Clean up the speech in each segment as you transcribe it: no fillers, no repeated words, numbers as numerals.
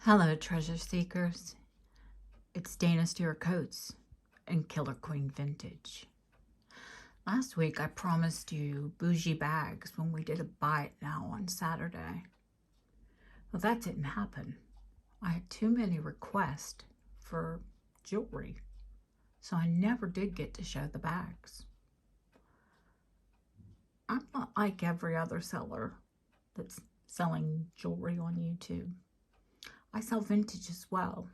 Hello, treasure seekers. It's Dana Stewart Coates and Killer Queen Vintage. Last week I promised you Boujee bags when we did a buy it now on Saturday. Well, that didn't happen. I had too many requests for jewelry, so I never did get to show the bags. I'm not like every other seller that's selling jewelry on YouTube. I sell vintage as well,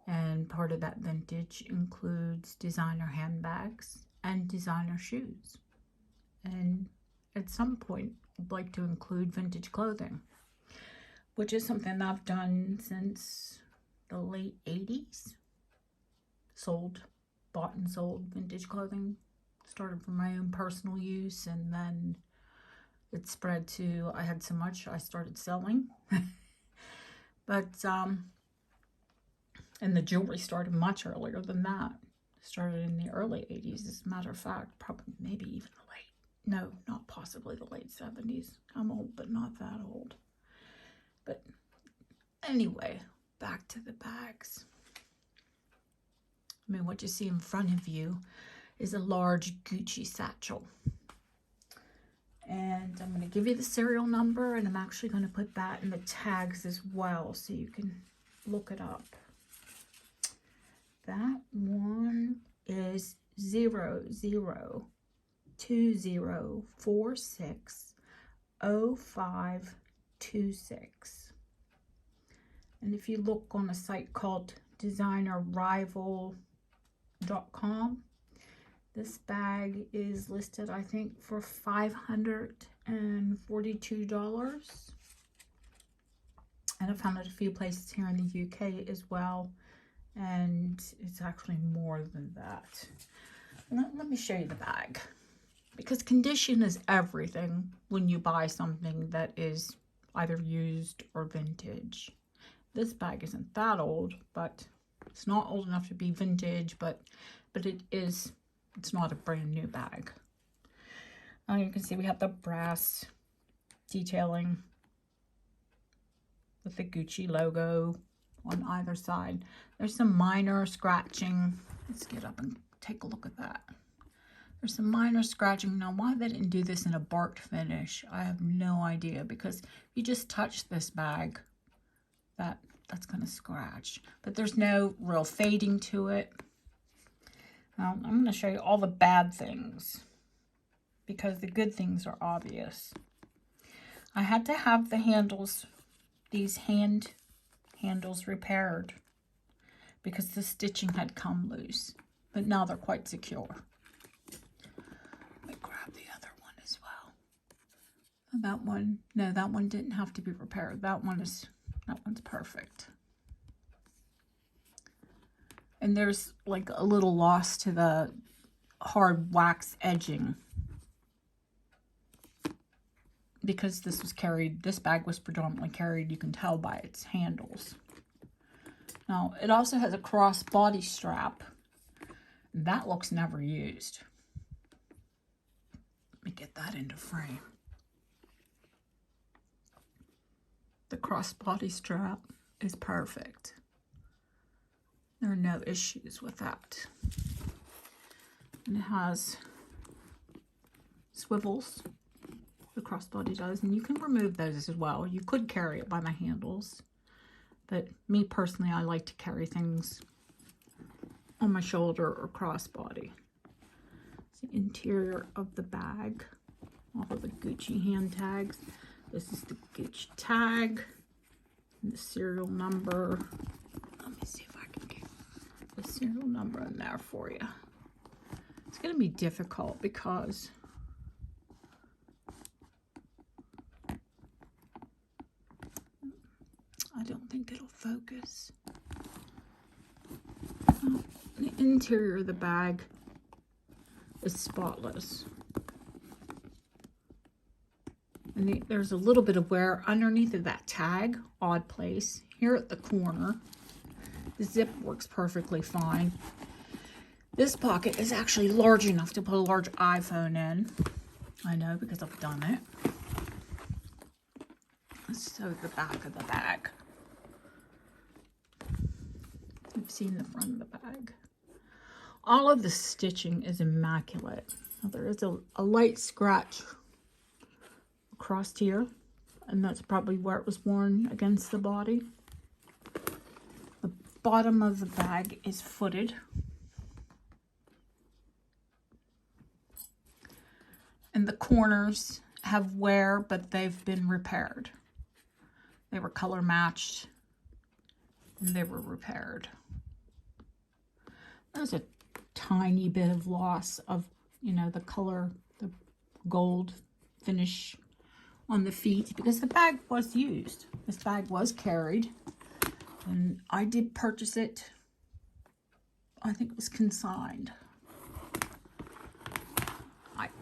and part of that vintage includes designer handbags and designer shoes, and at some point I'd like to include vintage clothing, which is something I've done since the late 80s. Bought and sold vintage clothing. Started from my own personal use, and then it spread to, I had so much I started selling. But, and the jewelry started much earlier than that. Started in the early 80s, as a matter of fact, probably maybe even not possibly the late 70s. I'm old, but not that old. But anyway, back to the bags. I mean, what you see in front of you is a large Gucci satchel. And I'm going to give you the serial number, and I'm actually going to put that in the tags as well so you can look it up. That one is 0020460526. And if you look on a site called designerrival.com, this bag is listed, I think, for $542. And I found it a few places here in the UK as well. And it's actually more than that. Let me show you the bag. Because condition is everything when you buy something that is either used or vintage. This bag isn't that old, but it's not old enough to be vintage, but it is. It's not a brand new bag. You can see we have the brass detailing with the Gucci logo on either side. There's some minor scratching. Let's get up and take a look at that. There's some minor scratching. Now, why they didn't do this in a barked finish, I have no idea, because if you just touch this bag, that's going to scratch. But there's no real fading to it. I'm going to show you all the bad things, because the good things are obvious. I had to have the handles, these handles repaired, because the stitching had come loose. But now they're quite secure. Let me grab the other one as well. That one didn't have to be repaired. That one's perfect. And there's like a little loss to the hard wax edging, because this bag was predominantly carried, you can tell by its handles. Now, it also has a crossbody strap. That looks never used. Let me get that into frame. The crossbody strap is perfect. There are no issues with that. And it has swivels, the crossbody does, and you can remove those as well. You could carry it by the handles, but me personally, I like to carry things on my shoulder or crossbody. It's the interior of the bag. All of the Gucci hand tags. This is the Gucci tag and the serial number. Let me see if I can get the serial number in there for you. It's going to be difficult because I don't think it'll focus. The interior of the bag is spotless. And there's a little bit of wear underneath of that tag, odd place, here at the corner. The zip works perfectly fine. This pocket is actually large enough to put a large iPhone in. I know, because I've done it. Let's show the back of the bag. you've seen the front of the bag. All of the stitching is immaculate. Now, there is a light scratch across here, and that's probably where it was worn against the body. The bottom of the bag is footed. And the corners have wear, but they've been repaired. They were color matched and they were repaired. There's a tiny bit of loss of, you know, the color, the gold finish on the feet, because the bag was used. This bag was carried, and I did purchase it. I think it was consigned.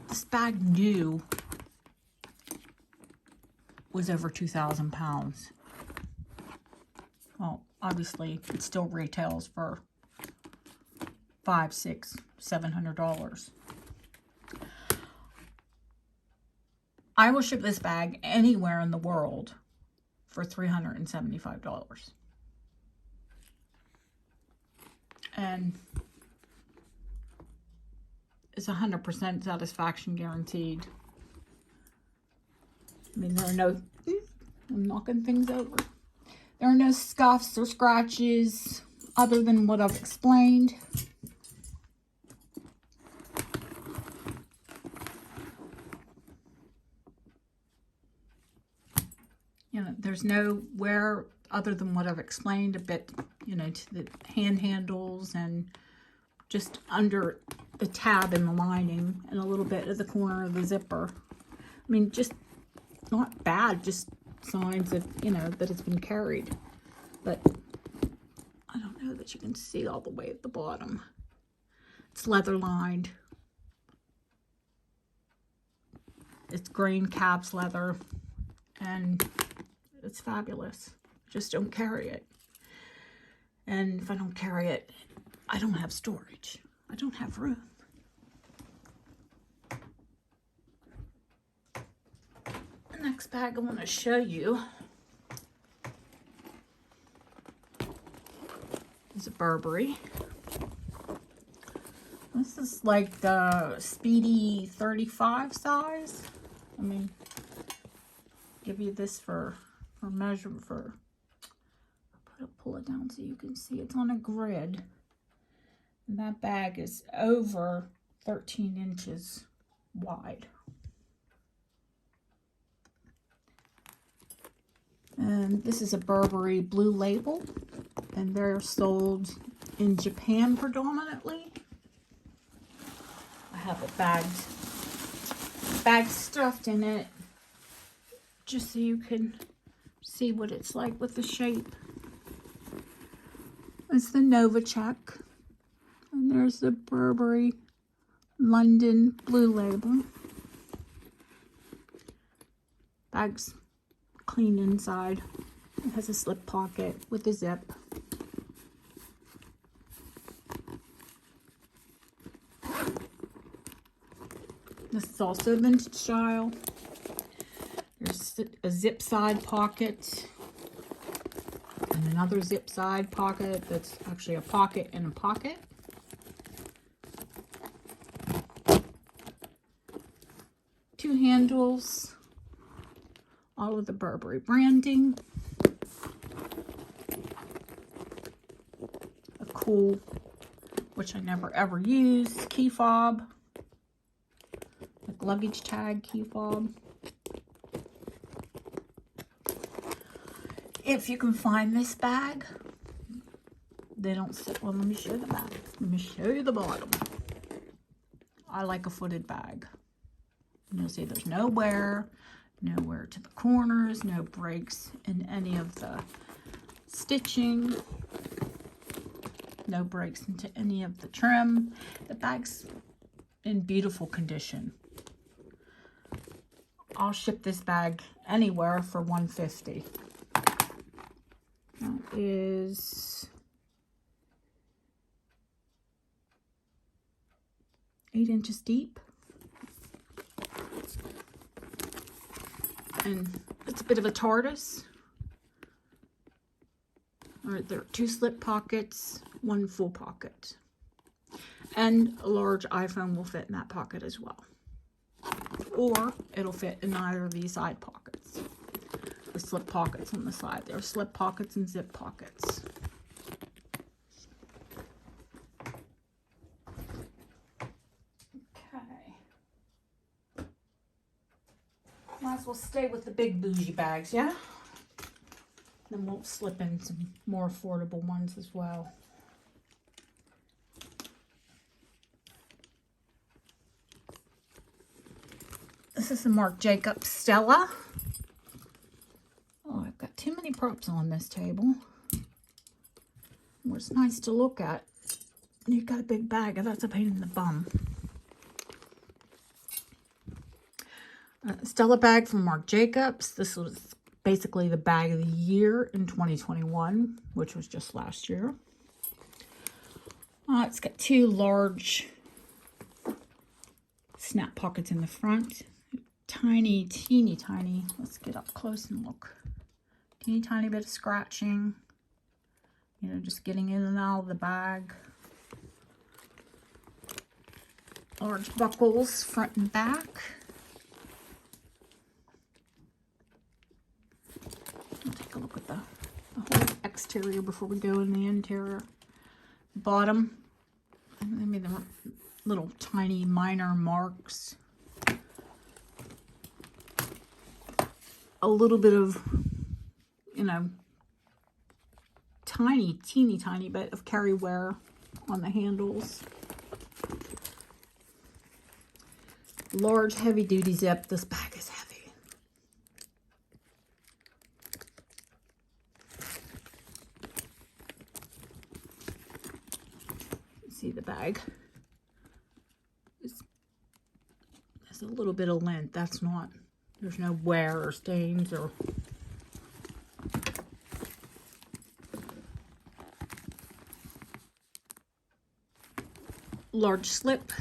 This bag new was over 2,000 pounds. Well, obviously it still retails for $500, $600, $700. I will ship this bag anywhere in the world for $375. And it's 100% satisfaction guaranteed. I mean, there are no, I'm knocking things over. There are no scuffs or scratches other than what I've explained. You know, there's no wear other than what I've explained, a bit, you know, to the hand handles and just under the tab in the lining and a little bit of the corner of the zipper. I mean, just not bad, just signs of, you know, that it's been carried. But I don't know that you can see all the way at the bottom. It's leather lined. It's green caps leather, and it's fabulous. Just don't carry it. And if I don't carry it, I don't have storage. I don't have room. The next bag I want to show you is a Burberry. This is like the Speedy 35 size. I mean, give you this for measurement for, pull it down so you can see. It's on a grid. And that bag is over 13 inches wide. And this is a Burberry Blue Label, and they're sold in Japan predominantly. I have a bag stuffed in it, just so you can see what it's like with the shape. It's the Nova check, and there's the Burberry London Blue Label. Bag's clean inside. It has a slip pocket with a zip. This is also vintage style. There's a zip side pocket and another zip side pocket that's actually a pocket and a pocket. Two handles, all of the Burberry branding. A cool, which I never ever use, key fob. Like luggage tag key fob. If you can find this bag, they don't sit. Well, let me show the bag. Let me show you the bottom. I like a footed bag. You'll see there's no wear to the corners, no breaks in any of the stitching, no breaks into any of the trim. The bag's in beautiful condition. I'll ship this bag anywhere for $150. That is 8 inches deep. And it's a bit of a tortoise. All right, there are 2 slip pockets, 1 full pocket. And a large iPhone will fit in that pocket as well. Or it'll fit in either of these side pockets. The slip pockets on the side. There are slip pockets and zip pockets. Okay. Might as well stay with the big bougie bags, yeah? Then we'll slip in some more affordable ones as well. This is the Marc Jacobs Stella. Oh, I've got too many props on this table. Well, it's nice to look at. You've got a big bag, and that's a pain in the bum. Stella bag from Marc Jacobs. This was basically the bag of the year in 2021, which was just last year. It's got 2 large snap pockets in the front. Tiny, teeny tiny. Let's get up close and look. Teeny tiny bit of scratching. You know, just getting in and out of the bag. Large buckles, front and back. I'll take a look at the whole exterior before we go in the interior. Bottom. I mean, there were little tiny minor marks. A little bit of, you know, tiny, teeny tiny bit of carry wear on the handles. Large heavy duty zip. This bag is heavy. See the bag. There's a little bit of lint. That's not, there's no wear or stains or large slip.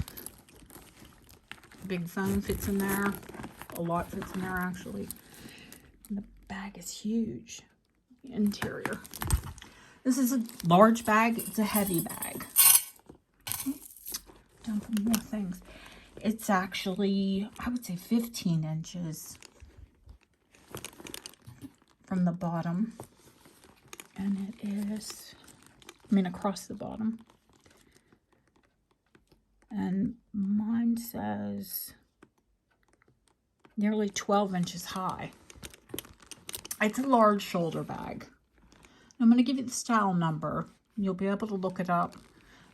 Big phone fits in there. A lot fits in there actually. And the bag is huge. The interior. This is a large bag. It's a heavy bag. Down for more things. It's actually, I would say 15 inches from the bottom. And it is, I mean, across the bottom. And mine says nearly 12 inches high. It's a large shoulder bag. I'm going to give you the style number. You'll be able to look it up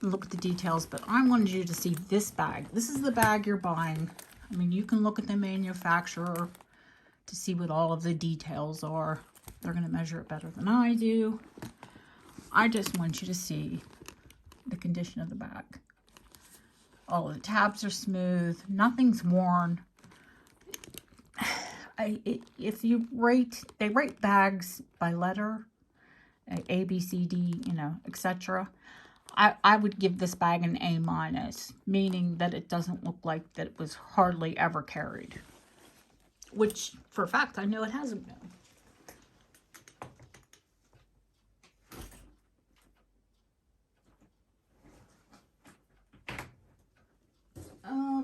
and look at the details, but I wanted you to see this bag. This is the bag you're buying. I mean, you can look at the manufacturer to see what all of the details are. They're going to measure it better than I do. I just want you to see the condition of the bag. All of the tabs are smooth. Nothing's worn. If you rate, they rate bags by letter, A, B, C, D, you know, etc. I would give this bag an A-, meaning that it doesn't look like that it was hardly ever carried. Which, for a fact, I know it hasn't been.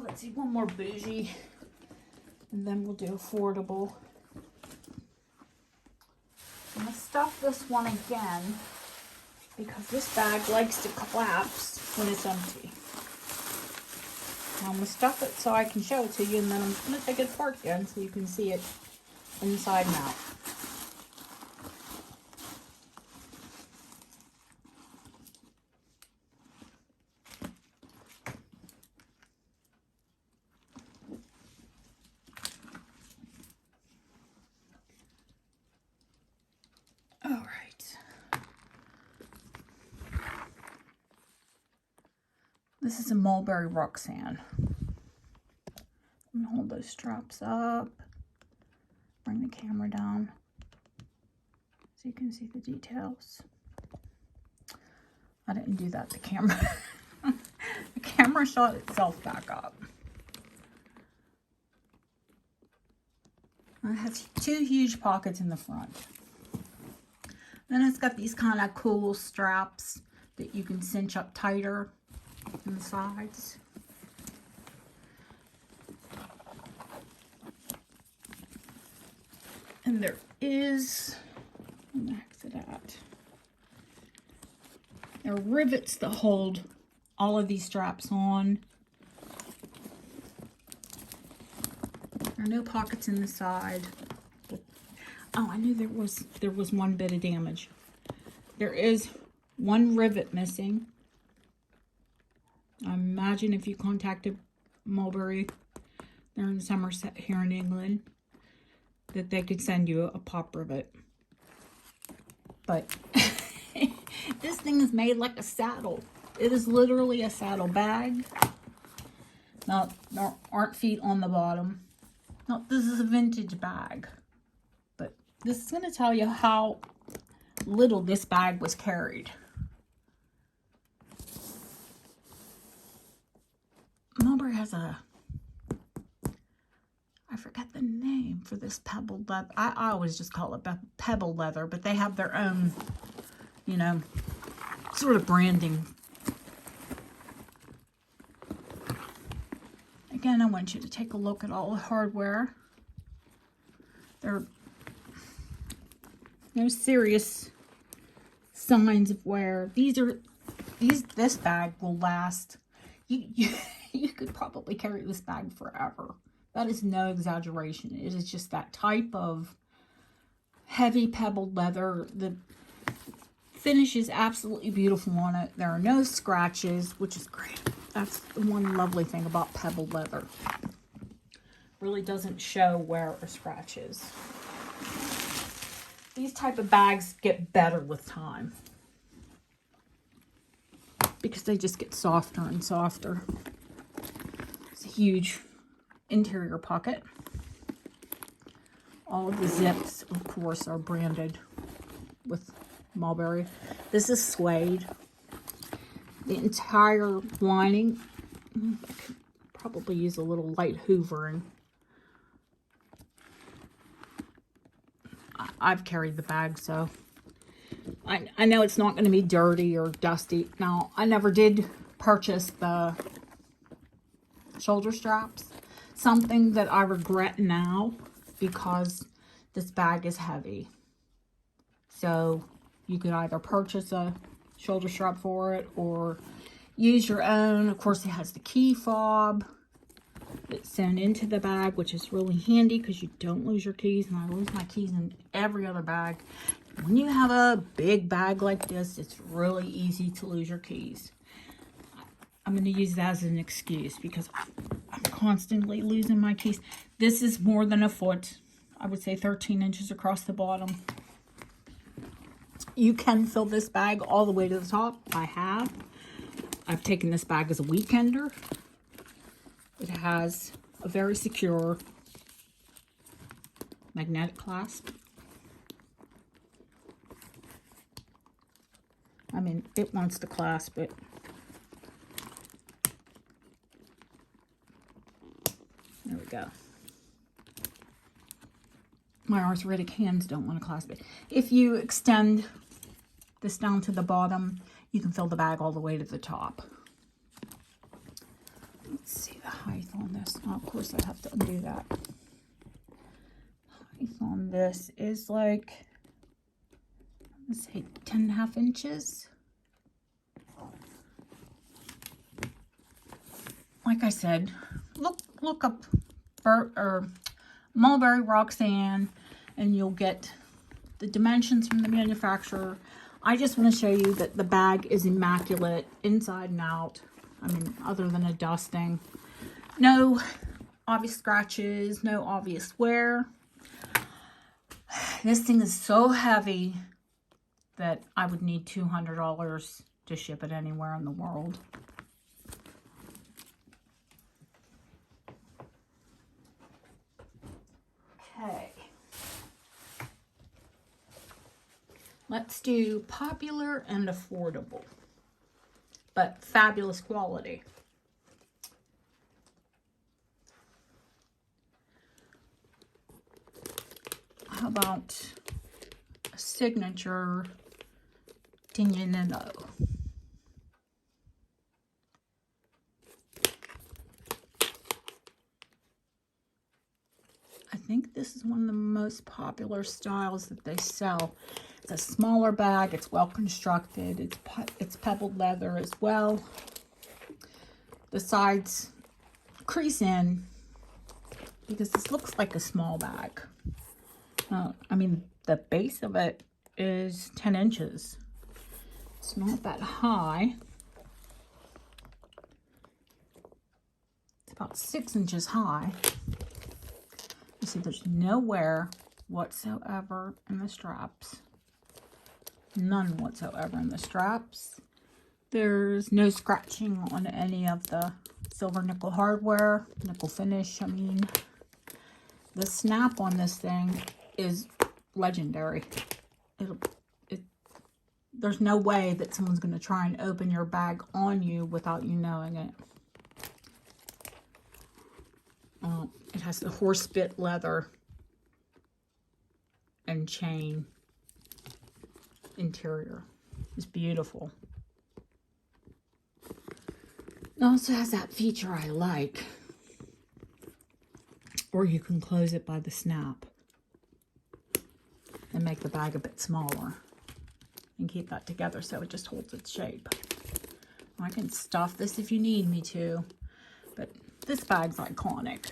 Let's see, one more bougie, and then we'll do affordable. I'm going to stuff this one again, because this bag likes to collapse when it's empty. Now I'm going to stuff it so I can show it to you, and then I'm going to take it apart again so you can see it inside and out. This is a Mulberry Roxanne. I'm going to hold those straps up, bring the camera down so you can see the details. I didn't do that, the camera. The camera shot itself back up. It has 2 huge pockets in the front. Then it's got these kind of cool straps that you can cinch up tighter on the sides. And there is, where the heck's it at? There are rivets that hold all of these straps on. There are no pockets in the side. Oh, I knew there was one bit of damage. There is one rivet missing. I imagine if you contacted Mulberry, they're in Somerset here in England, that they could send you a pop rivet. But this thing is made like a saddle. It is literally a saddle bag. Now, there aren't feet on the bottom. No, this is a vintage bag. But this is going to tell you how little this bag was carried. Mulberry has a, I forget the name for this pebbled leather. I always just call it pebble leather, but they have their own, you know, sort of branding. Again, I want you to take a look at all the hardware. There are no serious signs of wear. This bag will last. You could probably carry this bag forever. That is no exaggeration. It is just that type of heavy pebbled leather. The finish is absolutely beautiful on it. There are no scratches, which is great. That's the one lovely thing about pebbled leather. Really doesn't show wear or scratches. These type of bags get better with time because they just get softer and softer. It's a huge interior pocket. All of the zips, of course, are branded with Mulberry. This is suede. The entire lining, I could probably use a little light hoovering. I've carried the bag, so I know it's not going to be dirty or dusty. Now, I never did purchase the shoulder straps. Something that I regret now because this bag is heavy. So you could either purchase a shoulder strap for it or use your own. Of course, it has the key fob that's sewn into the bag, which is really handy because you don't lose your keys. And I lose my keys in every other bag. When you have a big bag like this, it's really easy to lose your keys. I'm going to use that as an excuse because I'm constantly losing my keys. This is more than a foot. I would say 13 inches across the bottom. You can fill this bag all the way to the top. I have. I've taken this bag as a weekender. It has a very secure magnetic clasp. I mean, it wants to clasp it. There we go. My arthritic hands don't want to clasp it. If you extend this down to the bottom, you can fill the bag all the way to the top. Let's see the height on this. Oh, of course, I have to undo that. Height on this is like, let's say 10.5 inches. Like I said, look up Mulberry Roxanne and you'll get the dimensions from the manufacturer. I just want to show you that the bag is immaculate inside and out. I mean, other than a dusting. No obvious scratches, no obvious wear. This thing is so heavy that I would need $200 to ship it anywhere in the world. Okay. Let's do popular and affordable, but fabulous quality. How about a signature Tignanello. I think this is one of the most popular styles that they sell. It's a smaller bag. It's well constructed. It's pebbled leather as well. The sides crease in because this looks like a small bag. I mean, the base of it is 10 inches. It's not that high. It's about 6 inches high. You see, there's no wear whatsoever in the straps. None whatsoever in the straps. There's no scratching on any of the silver nickel hardware, nickel finish, I mean. The snap on this thing is legendary. There's no way that someone's going to try and open your bag on you without you knowing it. It has the horse bit leather and chain interior. It's beautiful. It also has that feature I like, or you can close it by the snap and make the bag a bit smaller and keep that together so it just holds its shape. I can stuff this if you need me to, but this bag's iconic.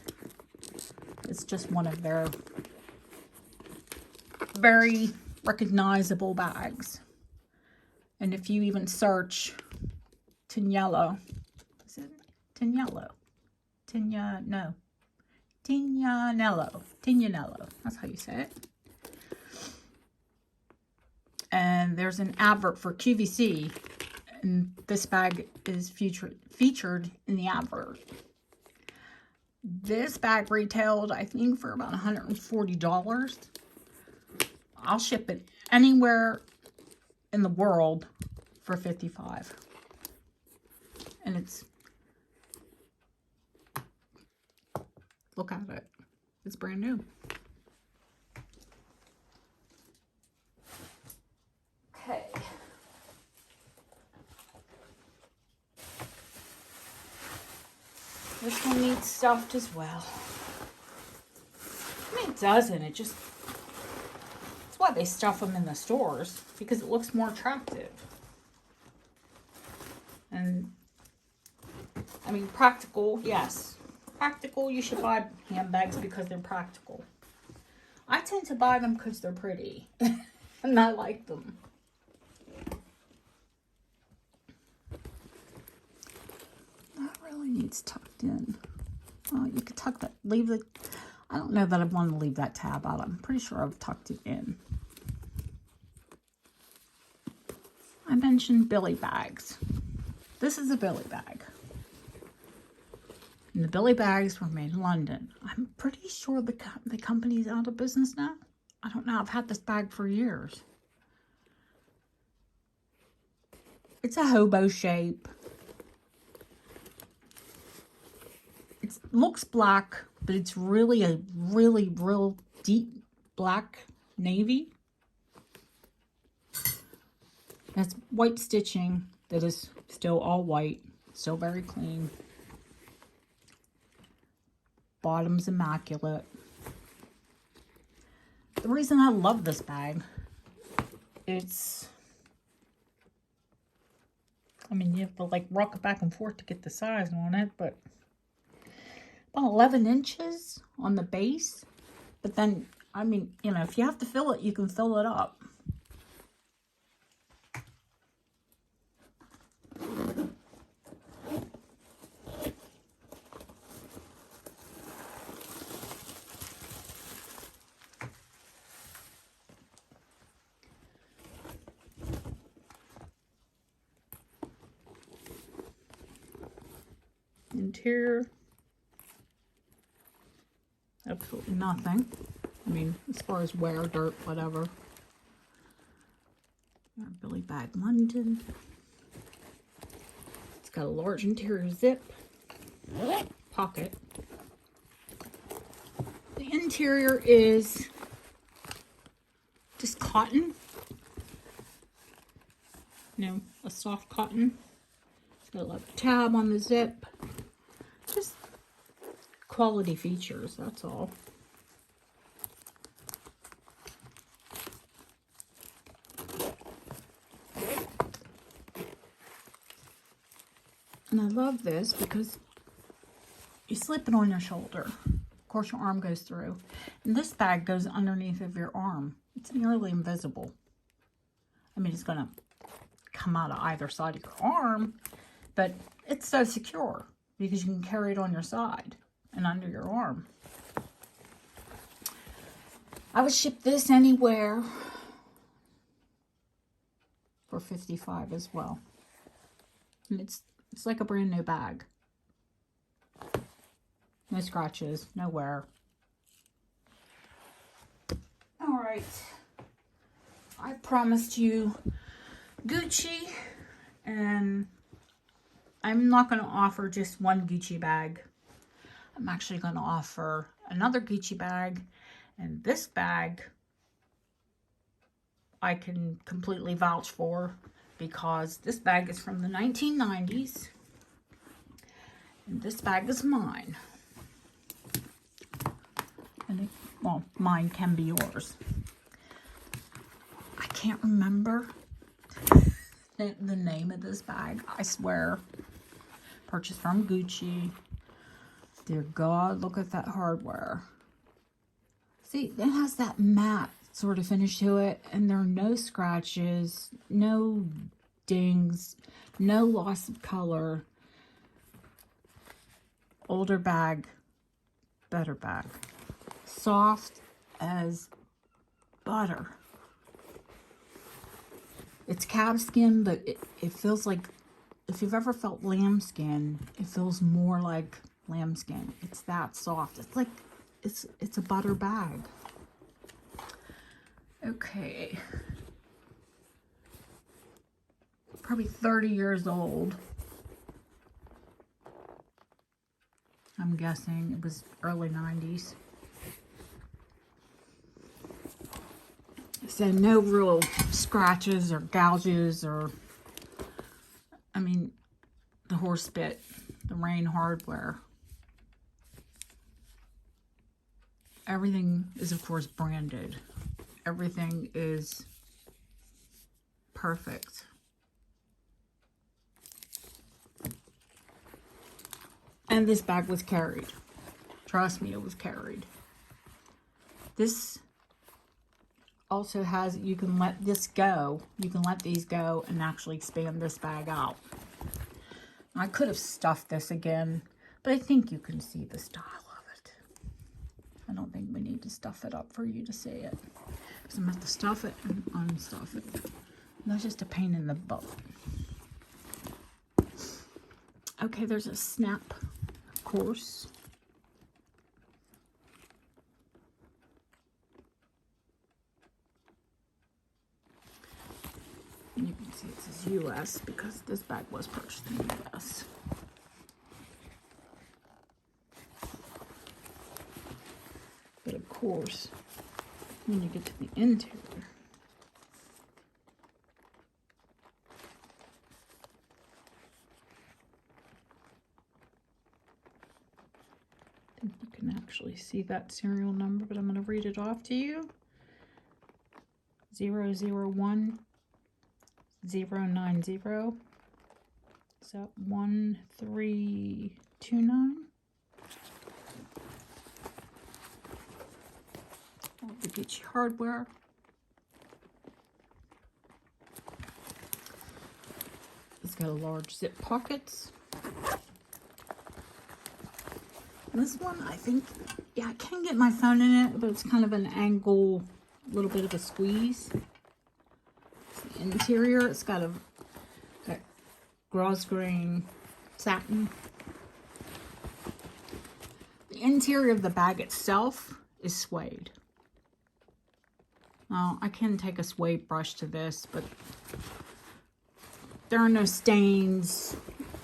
It's just one of their very recognizable bags. And if you even search Tignanello, is it Tignanello? Tignanello, that's how you say it. And there's an advert for QVC, and this bag is featured in the advert. This bag retailed, I think, for about $140. I'll ship it anywhere in the world for $55. And it's, look at it. It's brand new. Okay. This one needs stuffed as well. I mean, it doesn't. It just, that's why they stuff them in the stores, because it looks more attractive. And, I mean, practical, yes. Practical, you should buy handbags because they're practical. I tend to buy them because they're pretty. And I like them. That really needs tucked in. Oh, you could tuck that, leave the, I don't know that I want to leave that tab out. I'm pretty sure I've tucked it in. I mentioned Billy bags. This is a Billy bag. And the Billy bags were made in London. I'm pretty sure the company's out of business now. I don't know. I've had this bag for years. It's a hobo shape. It looks black, but it's really a real deep black navy. It has white stitching that is still all white, still very clean. Bottom's immaculate. The reason I love this bag, it's, I mean, you have to like rock it back and forth to get the size on it, but about 11 inches on the base. But then, I mean, you know, if you have to fill it, you can fill it up. Interior, absolutely nothing. I mean, as far as wear, dirt, whatever. Billy Bag London. It's got a large interior zip, pocket. The interior is just cotton. you know, a soft cotton. It's got a little tab on the zip. Just quality features, that's all. And I love this because you slip it on your shoulder. Of course, your arm goes through. And this bag goes underneath of your arm. It's nearly invisible. I mean, it's going to come out of either side of your arm, but it's so secure because you can carry it on your side and under your arm. I would ship this anywhere for $55 as well. And it's like a brand new bag. No scratches, no wear. All right. I promised you Gucci, and I'm not going to offer just one Gucci bag. I'm actually going to offer another Gucci bag, and this bag I can completely vouch for because this bag is from the 1990s, and this bag is mine. And well, mine can be yours. I can't remember the name of this bag, I swear. Purchased from Gucci. Dear God, look at that hardware. See, it has that matte sort of finish to it, and there are no scratches, no dings, no loss of color. Older bag, better bag. Soft as butter. It's calfskin, but it feels like, if you've ever felt lambskin, it feels more like lambskin. It's that soft. It's like, it's a butter bag. Okay. Probably 30 years old. I'm guessing it was early 90s. So no real scratches or gouges or, I mean, the horse bit, the rain hardware. Everything is, of course, branded. Everything is perfect. And this bag was carried. Trust me, it was carried. This also has, you can let this go. You can let these go and actually expand this bag out. I could have stuffed this again, but I think you can see the style of it. I don't think we need to stuff it up for you to see it. Because I'm going to have to stuff it and unstuff it. And that's just a pain in the butt. Okay, there's a snap, of course. And you can see it says US because this bag was purchased in the US. But of course, when you get to the interior, I think you can actually see that serial number, but I'm going to read it off to you. 001 090. So 1329. The Gucci hardware. It's got a large zip pockets. This one, I think, yeah, I can get my phone in it, but it's kind of an angle, a little bit of a squeeze. The interior, it's got gross grain satin. The interior of the bag itself is suede. Now, I can take a suede brush to this, but there are no stains,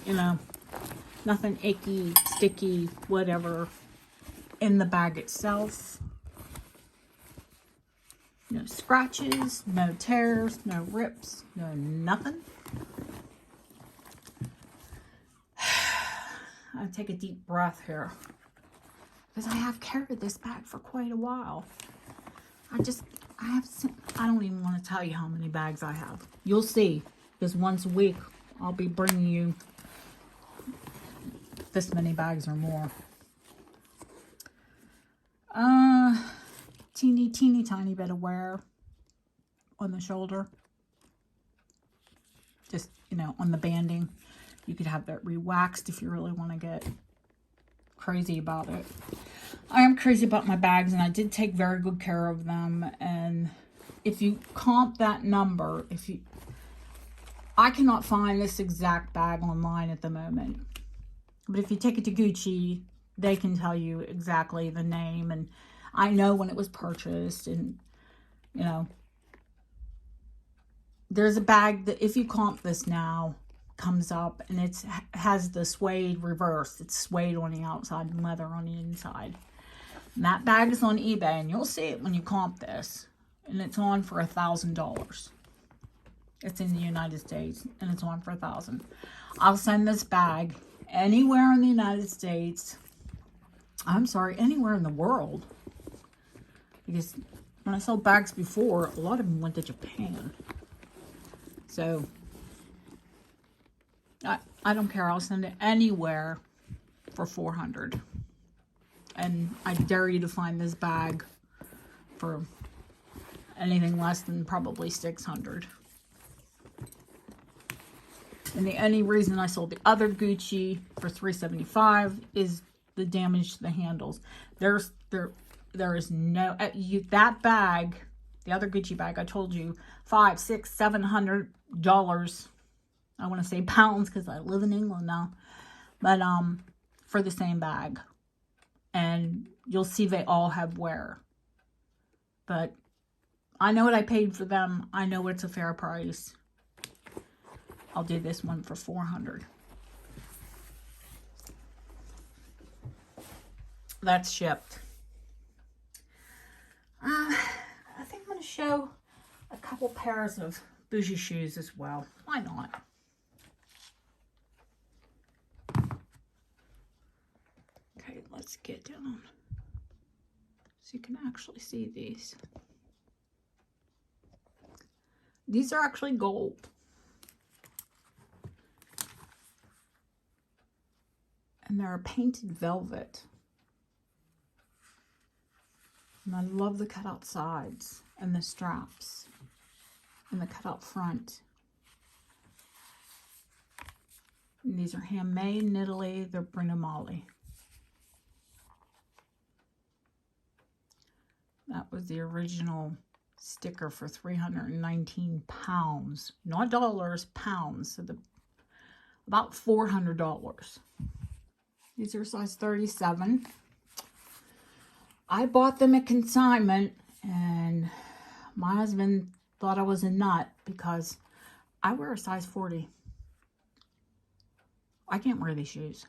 you know, nothing icky, sticky, whatever in the bag itself. No scratches, no tears, no rips, no nothing. I take a deep breath here because I have carried this bag for quite a while. I don't even want to tell you how many bags I have. You'll see, because once a week I'll be bringing you this many bags or more. Teeny tiny bit of wear on the shoulder. Just, you know, on the banding. You could have that re-waxed if you really want to get crazy about it. I am crazy about my bags, and I did take very good care of them. And if you comp that number, I cannot find this exact bag online at the moment. But if you take it to Gucci, they can tell you exactly the name, and I know when it was purchased. And, you know, there's a bag that if you comp this now, comes up, and it has the suede reverse. It's suede on the outside and leather on the inside. And that bag is on eBay, and you'll see it when you comp this. And it's on for $1,000. It's in the United States, and it's on for $1,000. I'll send this bag anywhere in the United States. I'm sorry, anywhere in the world. Because when I sold bags before, a lot of them went to Japan. So I don't care. I'll send it anywhere for $400. And I dare you to find this bag for anything less than probably $600. And the only reason I sold the other Gucci for $375 is the damage to the handles. There is no that bag, the other Gucci bag. I told you $500, $600, $700. I want to say pounds because I live in England now, but for the same bag, and you'll see they all have wear. But I know what I paid for them. I know it's a fair price. I'll do this one for $400. That's shipped. I think I'm going to show a couple pairs of Boujee shoes as well. Why not? Okay, let's get down so you can actually see these. These are actually gold. And they're a painted velvet. And I love the cutout sides and the straps and the cutout front. And these are handmade in Italy. They're Bruno Maglio. That was the original sticker for 319 pounds. Not dollars, pounds. So about $400. These are size 37. I bought them at consignment, and my husband thought I was a nut because I wear a size 40. I can't wear these shoes.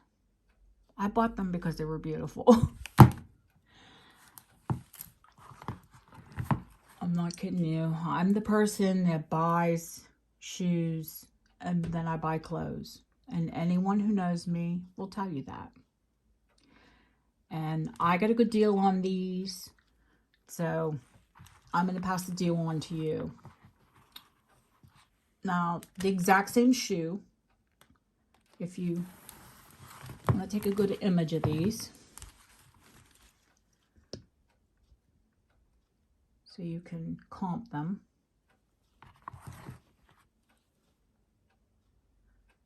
I bought them because they were beautiful. I'm not kidding you. I'm the person that buys shoes and then I buy clothes. And anyone who knows me will tell you that. And I got a good deal on these. So I'm going to pass the deal on to you. Now, the exact same shoe. If you want to take a good image of these. So you can comp them.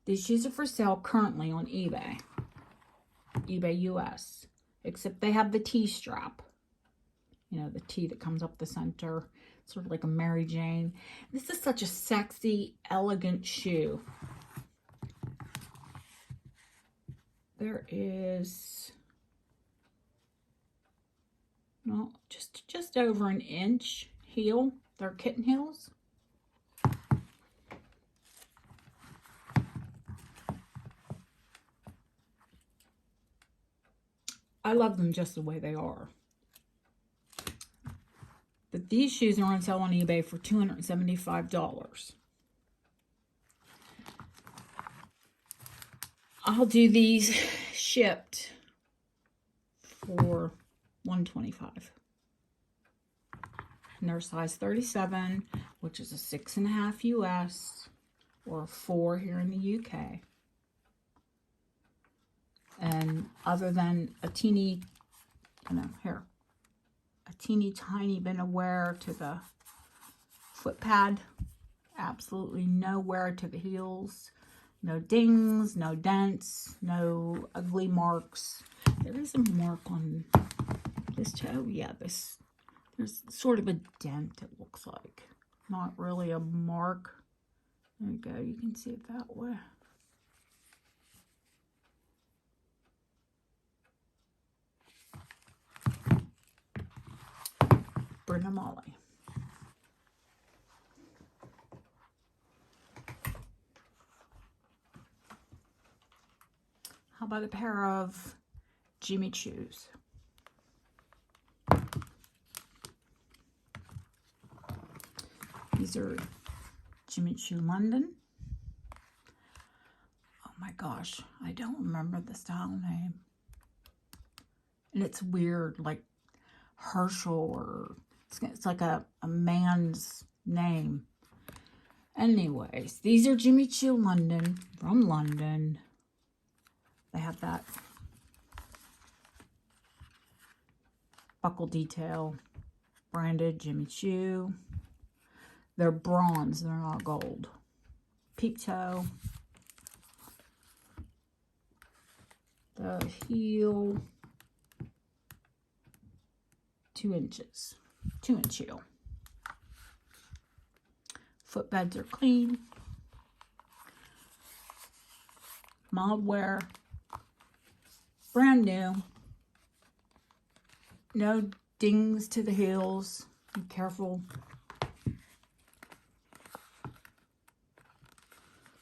These shoes are for sale currently on eBay. eBay US. Except they have the T-strap. You know, the T that comes up the center. Sort of like a Mary Jane. This is such a sexy, elegant shoe. There is... no, just over an inch heel. They're kitten heels. I love them just the way they are. The But these shoes are on sale on eBay for $275. I'll do these shipped for $125. And they're size 37, which is a 6.5 US or a 4 here in the UK. And other than a teeny, a teeny tiny bit of wear to the foot pad, absolutely no wear to the heels, no dings, no dents, no ugly marks. There is a mark on this toe. Yeah, there's sort of a dent, it looks like. Not really a mark. There you go, you can see it that way. Bruno Maglio. How about a pair of Jimmy Choos? These are Jimmy Choo London. Oh my gosh, I don't remember the style name. And it's weird, like Herschel, or it's like a man's name. Anyways, these are Jimmy Choo London, from London. They have that buckle detail, branded Jimmy Choo. They're bronze, they're not gold. Peep toe. The heel, 2 inches, 2-inch heel. Footbeds are clean. Mild wear. Brand new. No dings to the heels. Be careful.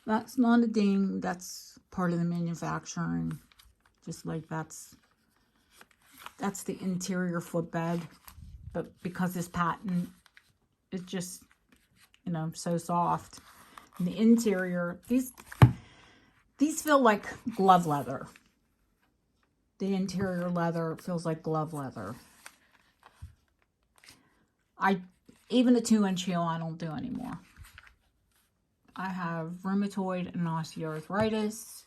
That's not a ding. That's part of the manufacturing. Just like that's the interior footbed. But because this patent is just, you know, so soft. And the interior, these feel like glove leather. The interior leather feels like glove leather. Even a 2-inch heel I don't do anymore. I have rheumatoid and osteoarthritis.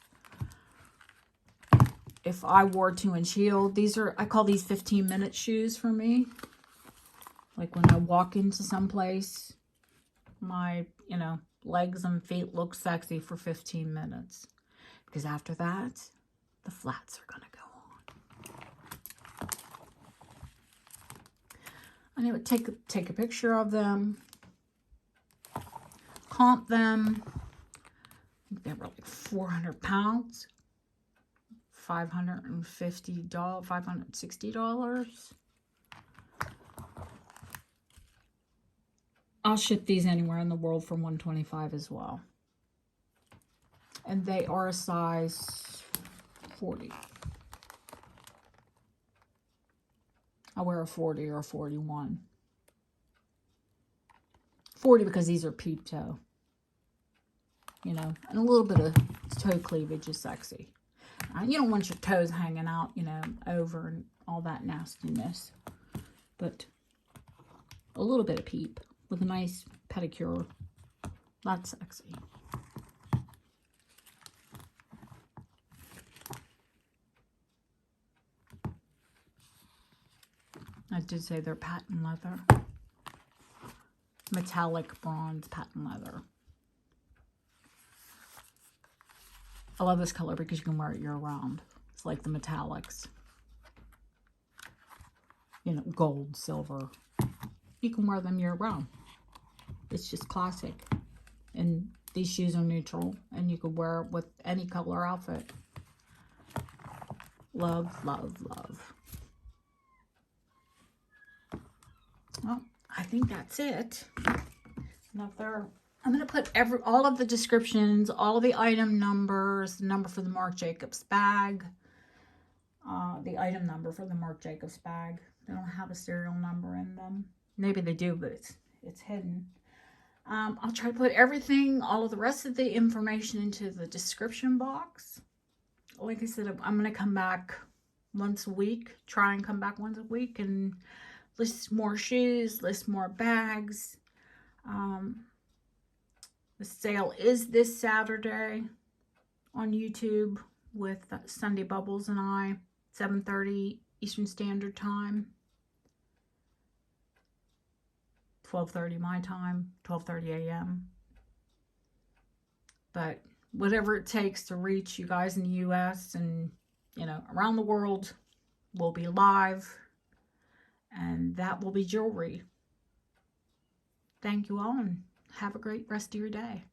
If I wore 2-inch heel, I call these 15-minute shoes for me. Like when I walk into some place, my, legs and feet look sexy for 15 minutes. Because after that, the flats are going to go on. Anyway, take a picture of them. Comp them. I think they were like 400 pounds. $550, $560. I'll ship these anywhere in the world for $125 as well. And they are a size 40. I wear a 40 or a 41. 40 because these are peep toe. And a little bit of toe cleavage is sexy. You don't want your toes hanging out, over and all that nastiness. But a little bit of peep with a nice pedicure. That's sexy. I did say they're patent leather. Metallic bronze patent leather. I love this color because you can wear it year-round. It's like the metallics. Gold, silver. You can wear them year-round. It's just classic. And these shoes are neutral. And you can wear it with any color outfit. Love, love, love. Well, I think that's it. Now I'm going to put all of the descriptions, all of the item numbers, the number for the Marc Jacobs bag, the item number for the Marc Jacobs bag. They don't have a serial number in them. Maybe they do, but it's hidden. I'll try to put everything, all of the rest of the information into the description box. Like I said, I'm going to come back once a week, try and come back once a week and list more shoes, list more bags. The sale is this Saturday on YouTube with Sunday Bubbles and I, 7:30 Eastern Standard Time. 12:30 my time, 12:30 a.m. But whatever it takes to reach you guys in the U.S. and, you know, around the world, will be live. And that will be jewelry. Thank you all and have a great rest of your day.